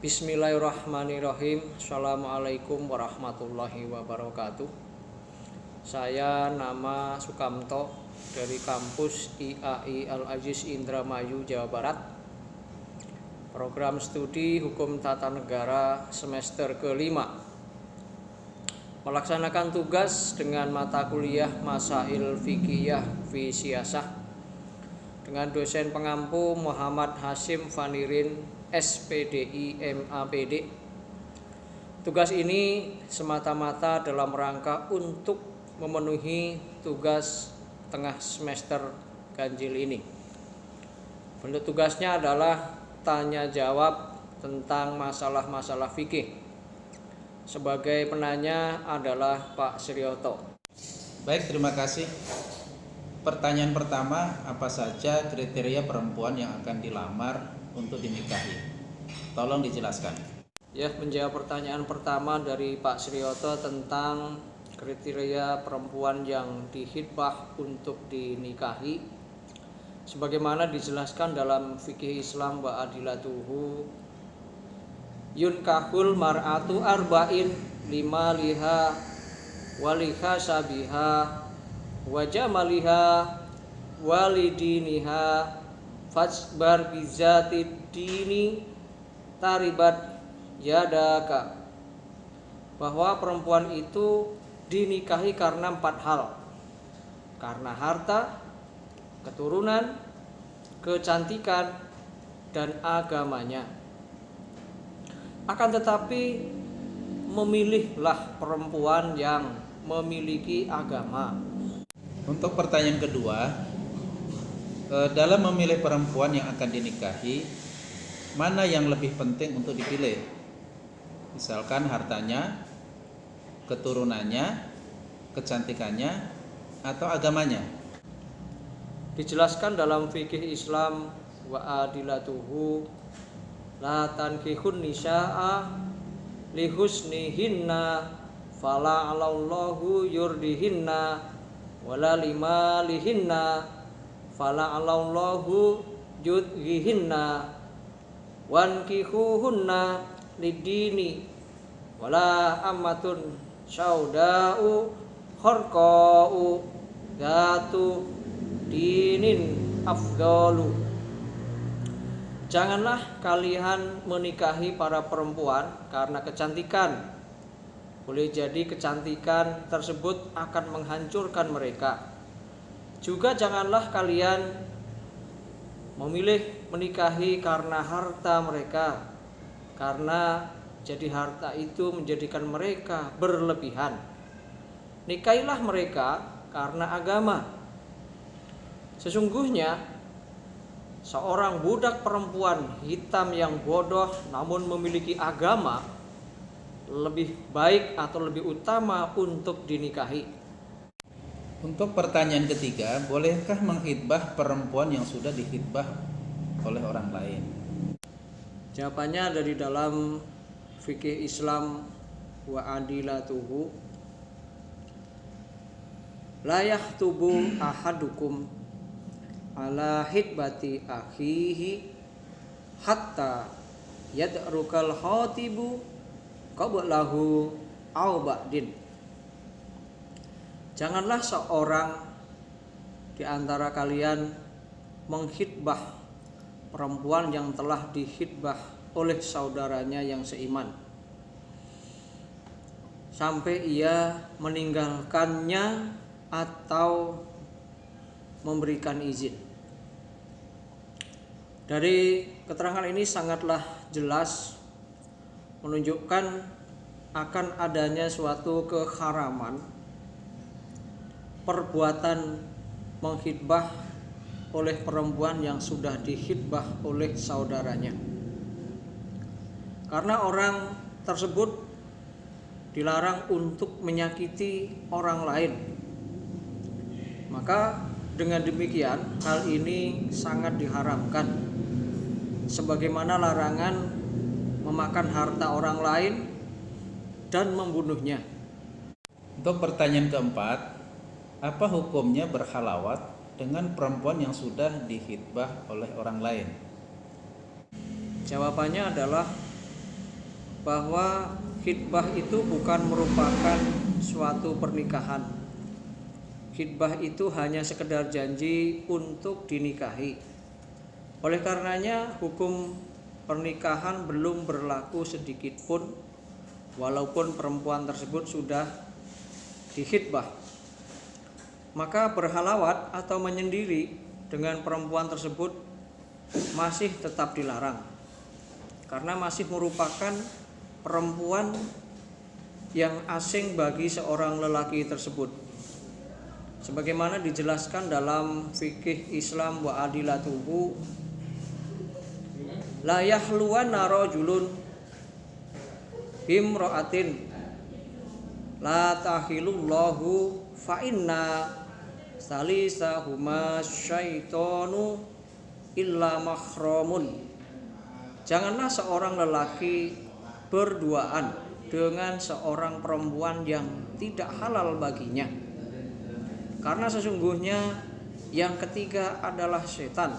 Bismillahirrahmanirrahim. Assalamualaikum warahmatullahi wabarakatuh. Saya nama Sukamto dari kampus IAI Al-Aziz Indramayu, Jawa Barat. Program studi Hukum Tata Negara semester kelima. Melaksanakan tugas dengan mata kuliah Masail Fiqhiyah fi Siyasah dengan dosen pengampu Muhammad Hasyim Fanirin SPDI MAPD. Tugas ini semata-mata dalam rangka untuk memenuhi tugas tengah semester ganjil ini. Bentuk tugasnya adalah tanya jawab tentang masalah-masalah fikih. Sebagai penanya adalah Pak Sriyoto. Baik, terima kasih. Pertanyaan pertama, apa saja kriteria perempuan yang akan dilamar untuk dinikahi? Tolong dijelaskan. Ya, menjawab pertanyaan pertama dari Pak Sriyoto tentang kriteria perempuan yang dihitbah untuk dinikahi, sebagaimana dijelaskan dalam fikih Islam wa adilatuhu, yunkahul mar'atu arba'in lima liha waliha sabiha wajamaliha walidiniha fasbar bizati dini taribat yadaka. Bahwa perempuan itu dinikahi karena 4 hal: karena harta, keturunan, kecantikan, dan agamanya. Akan tetapi memilihlah perempuan yang memiliki agama. Untuk pertanyaan kedua, dalam memilih perempuan yang akan dinikahi, mana yang lebih penting untuk dipilih? Misalkan hartanya, keturunannya, kecantikannya, atau agamanya? Dijelaskan dalam fikih Islam wa adilatuhu, la tankihun nisa'a lihusnihinna fala 'alallahu yurdihinna wala limalihinna fala 'alallahu yudhihinna wankihuhunna lidini wala ammatun sauda'u kharqa'u zatu dinin afdalu. Janganlah kalian menikahi para perempuan karena kecantikan. Boleh jadi kecantikan tersebut akan menghancurkan mereka. Juga janganlah kalian memilih menikahi karena harta mereka, karena jadi harta itu menjadikan mereka berlebihan. Nikahilah mereka karena agama. Sesungguhnya seorang budak perempuan hitam yang bodoh namun memiliki agama lebih baik atau lebih utama untuk dinikahi. Untuk pertanyaan ketiga, bolehkah menghitbah perempuan yang sudah dihitbah oleh orang lain? Jawabannya dari dalam fikih Islam wa adilatuhu, la yahtubu ahadukum ala hitbati akhihi hatta yad'rukal khatibu qablahu aw ba'din. Janganlah seorang di antara kalian menghitbah perempuan yang telah dihitbah oleh saudaranya yang seiman sampai ia meninggalkannya atau memberikan izin. Dari keterangan ini sangatlah jelas menunjukkan akan adanya suatu keharaman perbuatan menghitbah oleh perempuan yang sudah dihitbah oleh saudaranya. Karena orang tersebut dilarang untuk menyakiti orang lain. Maka dengan demikian hal ini sangat diharamkan, sebagaimana larangan memakan harta orang lain dan membunuhnya. Untuk pertanyaan keempat, apa hukumnya berhalawat dengan perempuan yang sudah dihitbah oleh orang lain? Jawabannya adalah bahwa khitbah itu bukan merupakan suatu pernikahan. Khitbah itu hanya sekedar janji untuk dinikahi. Oleh karenanya hukum pernikahan belum berlaku sedikit pun walaupun perempuan tersebut sudah dikhitbah. Maka berhalawat atau menyendiri dengan perempuan tersebut masih tetap dilarang, karena masih merupakan perempuan yang asing bagi seorang lelaki tersebut. Sebagaimana dijelaskan dalam fikih Islam wa adilatuhu, la yahluwanna rajulun bimra'atin la tahilullahu fa inna salisahuma syaitonu illa mahramun. Janganlah seorang lelaki berduaan dengan seorang perempuan yang tidak halal baginya, karena sesungguhnya yang ketiga adalah setan,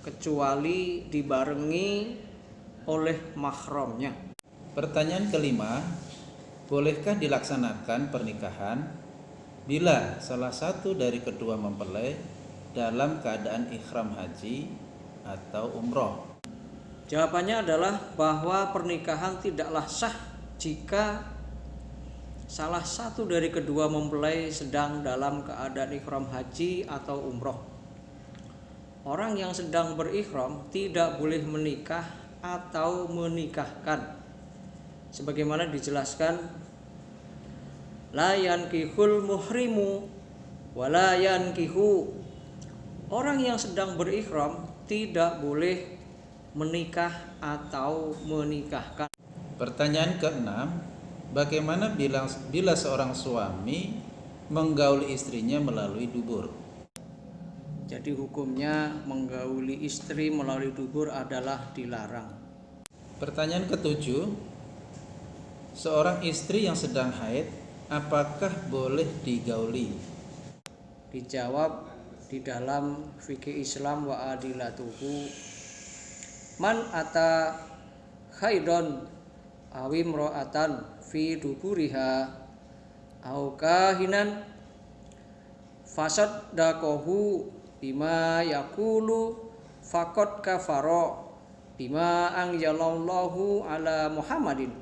kecuali dibarengi oleh mahramnya. Pertanyaan kelima, bolehkah dilaksanakan pernikahan bila salah satu dari kedua mempelai dalam keadaan ihram haji atau umroh? Jawabannya adalah bahwa pernikahan tidaklah sah jika salah satu dari kedua mempelai sedang dalam keadaan ihram haji atau umroh. Orang yang sedang berihram tidak boleh menikah atau menikahkan, sebagaimana dijelaskan, la yankihul muhrimu wa la yankihu. Orang yang sedang berihram tidak boleh menikah atau menikahkan. Pertanyaan keenam, bagaimana bila seorang suami menggauli istrinya melalui dubur? Jadi hukumnya menggauli istri melalui dubur adalah dilarang. Pertanyaan ketujuh, seorang istri yang sedang haid apakah boleh digauli? Dijawab di dalam fikih Islam wa adilatuhu, man ata haidon awim ro'atan fi duburiha au kahinan fasaddakohu bima yakulu fakot kafaro bima anjalallahu ala Muhammadin.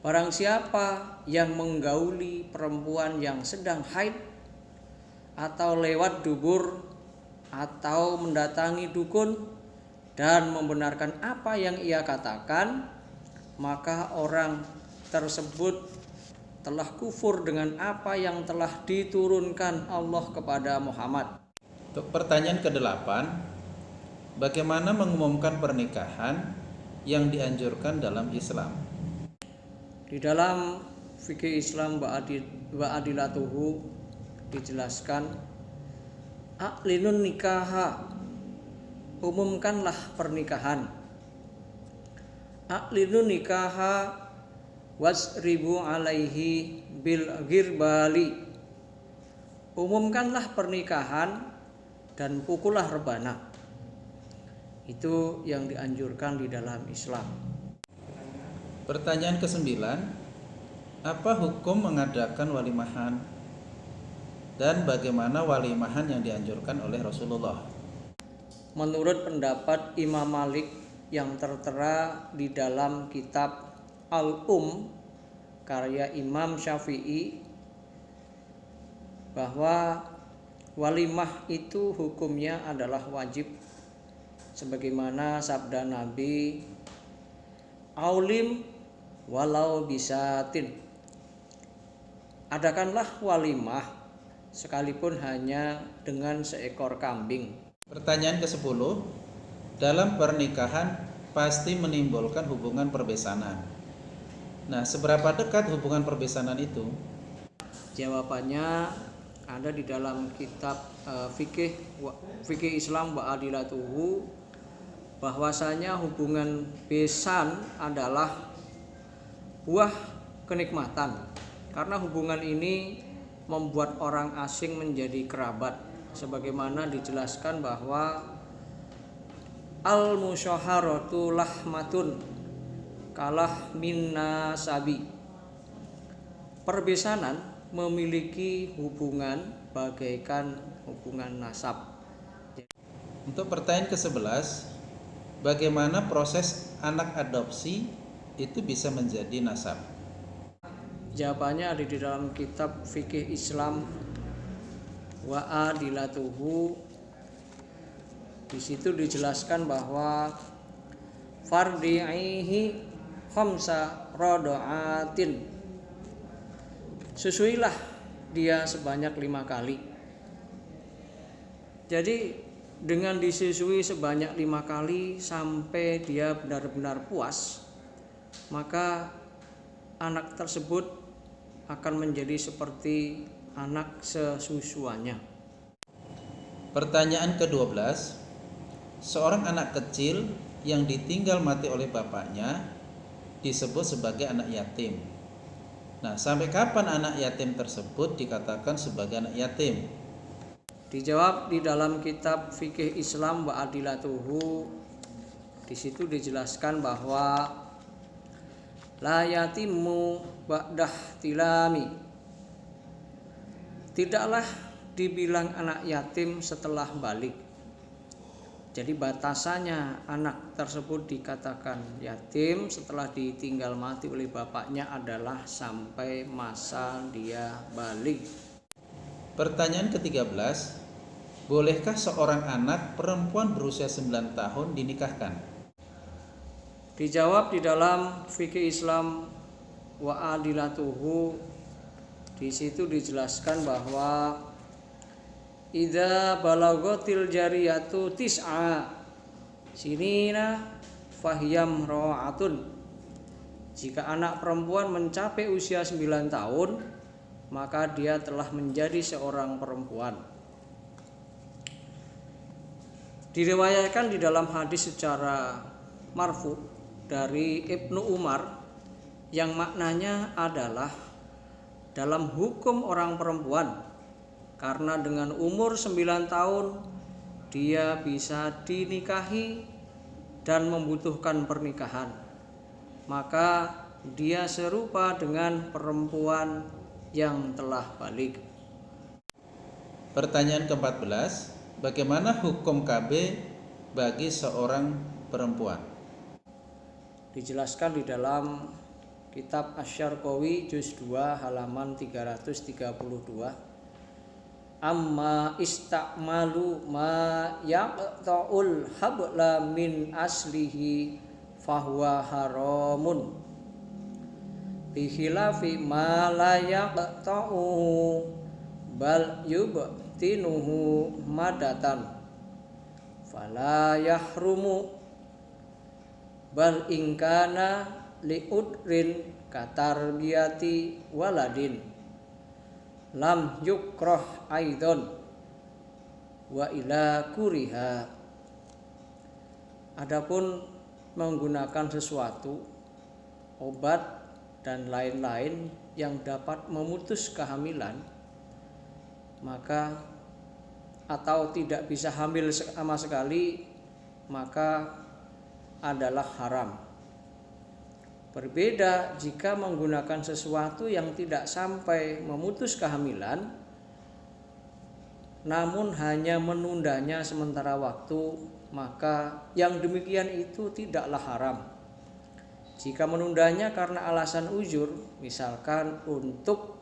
Barang siapa yang menggauli perempuan yang sedang haid atau lewat dubur atau mendatangi dukun dan membenarkan apa yang ia katakan, maka orang tersebut telah kufur dengan apa yang telah diturunkan Allah kepada Muhammad. Untuk pertanyaan ke-8, bagaimana mengumumkan pernikahan yang dianjurkan dalam Islam? Di dalam fikih Islam wa adilatuhu dijelaskan, a'linun nikaha, umumkanlah pernikahan. A'linun nikaha wasribu alaihi bil girbali, umumkanlah pernikahan dan pukullah rebana. Itu yang dianjurkan di dalam Islam. Pertanyaan ke-9, apa hukum mengadakan walimahan dan bagaimana walimahan yang dianjurkan oleh Rasulullah? Menurut pendapat Imam Malik yang tertera di dalam kitab karya Imam Syafi'i, bahwa walimah itu hukumnya adalah wajib, sebagaimana sabda Nabi, aulim walau bisatin, adakanlah walimah sekalipun hanya dengan seekor kambing. Pertanyaan ke-10, dalam pernikahan pasti menimbulkan hubungan perbesanan. Nah, seberapa dekat hubungan perbesanan itu? Jawabannya ada di dalam kitab fikih Islam wa adilatuhu, bahwasanya hubungan besan adalah buah kenikmatan, karena hubungan ini membuat orang asing menjadi kerabat, sebagaimana dijelaskan bahwa al musyaharatu lahmatun kalah min nasabi. Perbesanan memiliki hubungan bagaikan hubungan nasab. Untuk pertanyaan ke-11, bagaimana proses anak adopsi itu bisa menjadi nasab? Jawabannya ada di dalam kitab Fikih Islam wa adilatuhu. Di situ dijelaskan bahwa fardi'ihi khamsa rada'atin, susuilah dia sebanyak 5 kali. Jadi dengan disusui sebanyak 5 kali sampai dia benar-benar puas, maka anak tersebut akan menjadi seperti anak sesusuannya. Pertanyaan ke-12, seorang anak kecil yang ditinggal mati oleh bapaknya disebut sebagai anak yatim. Nah, sampai kapan anak yatim tersebut dikatakan sebagai anak yatim? Dijawab di dalam kitab Fikih Islam wa adilatuhu. Di situ dijelaskan bahwa la yatimu ba'dah tilami, tidaklah dibilang anak yatim setelah balik. Jadi batasannya anak tersebut dikatakan yatim setelah ditinggal mati oleh bapaknya adalah sampai masa dia balik. Pertanyaan ke-13, bolehkah seorang anak perempuan berusia 9 tahun dinikahkan? Dijawab di dalam Fikih Islam wa adilatuhu. Di situ dijelaskan bahwa idza balaghatil jariyatu tis'a sinina fahyam ra'atun. Jika anak perempuan mencapai usia 9 tahun, maka dia telah menjadi seorang perempuan. Diriwayatkan di dalam hadis secara marfu dari Ibnu Umar yang maknanya adalah dalam hukum orang perempuan, karena dengan umur 9 tahun dia bisa dinikahi dan membutuhkan pernikahan, maka dia serupa dengan perempuan yang telah balik. Pertanyaan ke-14, bagaimana hukum KB bagi seorang perempuan? Dijelaskan di dalam kitab Asy-Syarqawi juz 2 halaman 332. Amma istakmalu ma yaqta'ul habla min aslihi fahuwa haramun bikhilafi ma la yaqta'u bal yubtinuhu madatan fala yahrumu bal ingkana liudrin katarbiyati waladin lam yukrah aidon wa ila kuriha. Adapun menggunakan sesuatu, obat dan lain-lain yang dapat memutus kehamilan, maka atau tidak bisa hamil sama sekali, maka adalah haram. Berbeda jika menggunakan sesuatu yang tidak sampai memutus kehamilan, namun hanya menundanya sementara waktu, maka yang demikian itu tidaklah haram. Jika menundanya karena alasan uzur, misalkan untuk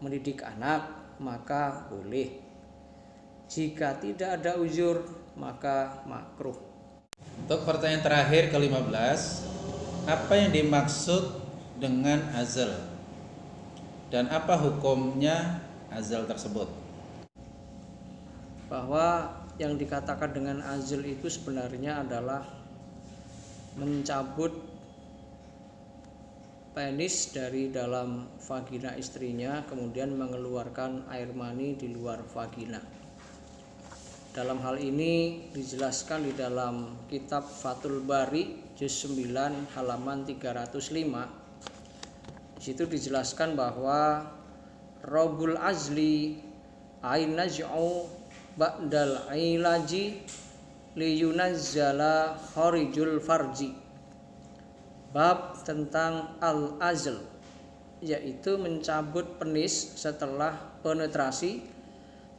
mendidik anak, maka boleh. Jika tidak ada uzur, maka makruh. Untuk pertanyaan terakhir ke-15, apa yang dimaksud dengan azal dan apa hukumnya azal tersebut? Bahwa yang dikatakan dengan azal itu sebenarnya adalah mencabut penis dari dalam vagina istrinya, kemudian mengeluarkan air mani di luar vagina. Dalam hal ini dijelaskan di dalam kitab Fathul Bari juz 9 halaman 305. Di situ dijelaskan bahwa robul azli ain naj'u ba'dal ilaji liyunazzala kharijul farji. Bab tentang al-azl, yaitu mencabut penis setelah penetrasi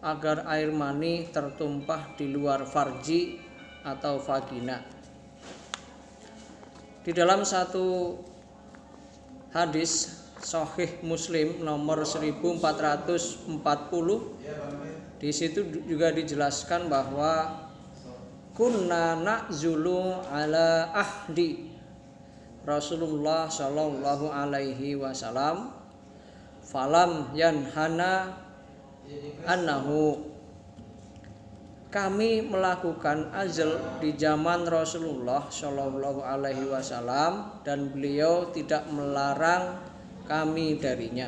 agar air mani tertumpah di luar farji atau vagina. Di dalam satu hadis Sahih Muslim nomor 1440, di situ juga dijelaskan bahwa kunna na'zulu ala ahdi Rasulullah Shallallahu Alaihi Wasallam falam yanhana annahu, kami melakukan azl di zaman Rasulullah Shallallahu Alaihi Wasallam dan beliau tidak melarang kami darinya.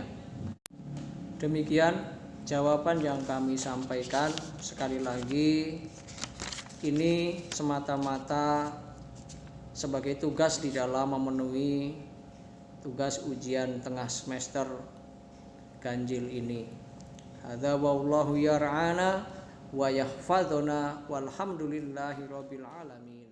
Demikian jawaban yang kami sampaikan. Sekali lagi, ini semata-mata sebagai tugas di dalam memenuhi tugas ujian tengah semester ganjil ini. Hadza wallahu yar'ana wa yahfazuna walhamdulillahi rabbil alamin.